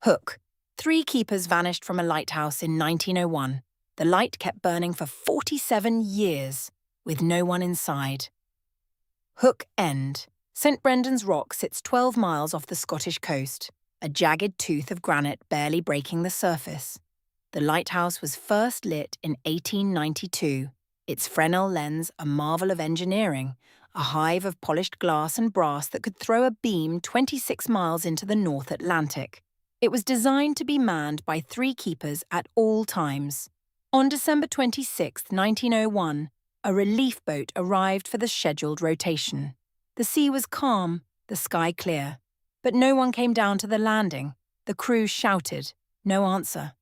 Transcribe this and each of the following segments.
Hook. 3 keepers vanished from a lighthouse in 1901. The light kept burning for 47 years, with no one inside. Hook End. St Brendan's Rock sits 12 miles off the Scottish coast, a jagged tooth of granite barely breaking the surface. The lighthouse was first lit in 1892, its Fresnel lens a marvel of engineering, a hive of polished glass and brass that could throw a beam 26 miles into the North Atlantic. It was designed to be manned by 3 keepers at all times. On December 26, 1901, a relief boat arrived for the scheduled rotation. The sea was calm, the sky clear, but no one came down to the landing. The crew shouted, no answer.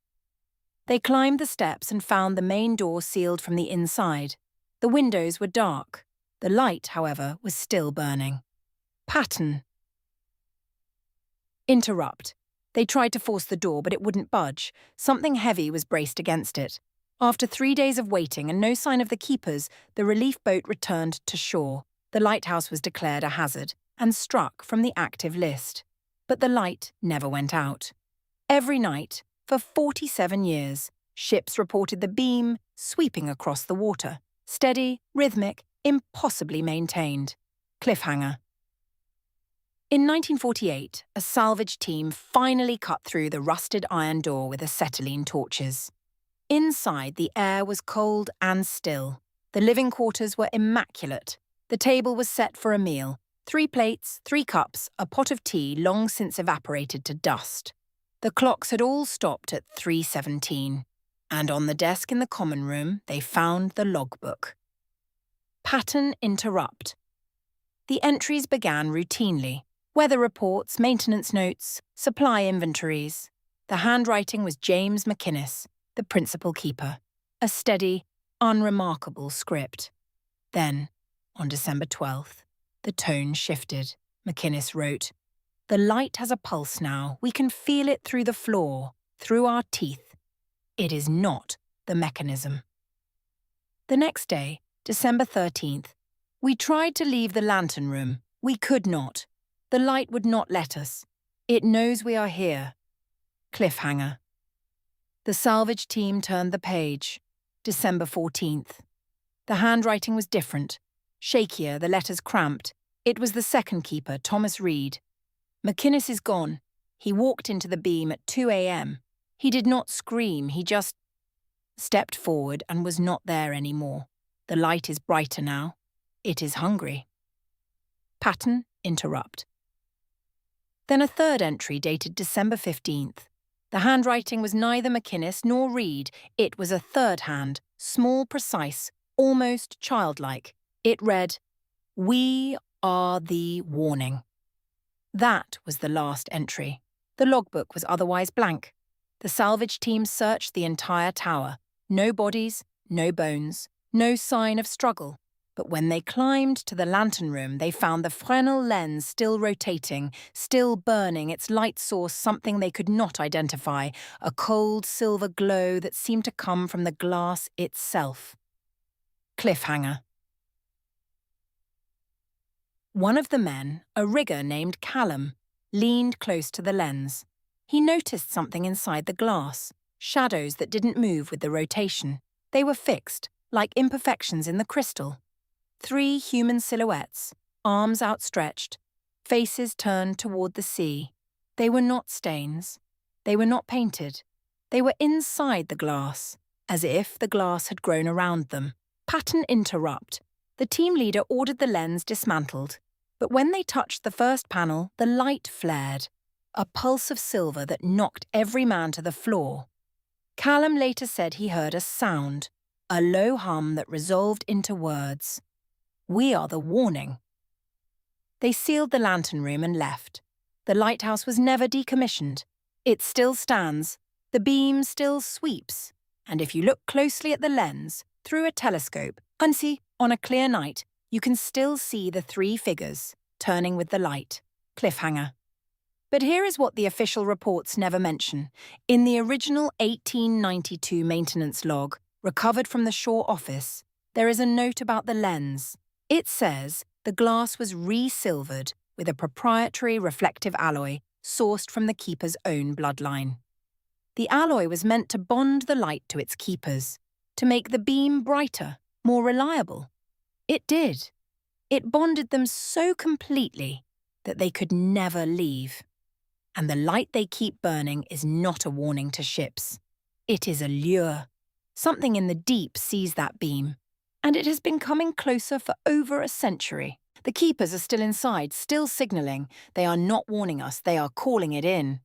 They climbed the steps and found the main door sealed from the inside. The windows were dark. The light, however, was still burning. Pattern. Interrupt. They tried to force the door, but it wouldn't budge. Something heavy was braced against it. After 3 days of waiting and no sign of the keepers, the relief boat returned to shore. The lighthouse was declared a hazard and struck from the active list. But the light never went out. Every night, for 47 years, ships reported the beam sweeping across the water. Steady, rhythmic, impossibly maintained. Cliffhanger. In 1948, a salvage team finally cut through the rusted iron door with acetylene torches. Inside, the air was cold and still. The living quarters were immaculate. The table was set for a meal. 3 plates, 3 cups, a pot of tea long since evaporated to dust. The clocks had all stopped at 3:17, and on the desk in the common room they found the logbook. Pattern interrupt. The entries began routinely. Weather reports, maintenance notes, supply inventories. The handwriting was James McInnes, the principal keeper. A steady, unremarkable script. Then, on December 12th, the tone shifted. McInnes wrote, "The light has a pulse now. We can feel it through the floor, through our teeth. It is not the mechanism." The next day, December 13th, we tried to leave the lantern room. We could not. The light would not let us. It knows we are here. Cliffhanger. The salvage team turned the page. December 14th. The handwriting was different. Shakier, the letters cramped. It was the second keeper, Thomas Reed. McInnes is gone. He walked into the beam at 2 a.m. He did not scream, he just stepped forward and was not there anymore. The light is brighter now. It is hungry. Pattern interrupt. Then a third entry dated December 15th. The handwriting was neither McInnes nor Reed. It was a third hand, small, precise, almost childlike. It read, "We are the warning." That was the last entry. The logbook was otherwise blank. The salvage team searched the entire tower. No bodies, no bones, no sign of struggle. But when they climbed to the lantern room, they found the Fresnel lens still rotating, still burning, its light source something they could not identify, a cold silver glow that seemed to come from the glass itself. Cliffhanger. One of the men, a rigger named Callum, leaned close to the lens. He noticed something inside the glass, shadows that didn't move with the rotation. They were fixed, like imperfections in the crystal. 3 human silhouettes, arms outstretched, faces turned toward the sea. They were not stains. They were not painted. They were inside the glass, as if the glass had grown around them. Pattern interrupt. The team leader ordered the lens dismantled, but when they touched the first panel, the light flared, a pulse of silver that knocked every man to the floor. Callum later said he heard a sound, a low hum that resolved into words. "We are the warning." They sealed the lantern room and left. The lighthouse was never decommissioned. It still stands, the beam still sweeps, and if you look closely at the lens, through a telescope, on a clear night, you can still see the 3 figures, turning with the light. Cliffhanger. But here is what the official reports never mention. In the original 1892 maintenance log, recovered from the shore office, there is a note about the lens. It says the glass was re-silvered with a proprietary reflective alloy sourced from the keeper's own bloodline. The alloy was meant to bond the light to its keepers, to make the beam brighter, more reliable. It did. It bonded them so completely that they could never leave. And the light they keep burning is not a warning to ships. It is a lure. Something in the deep sees that beam, and it has been coming closer for over a century. The keepers are still inside, still signaling. They are not warning us, they are calling it in.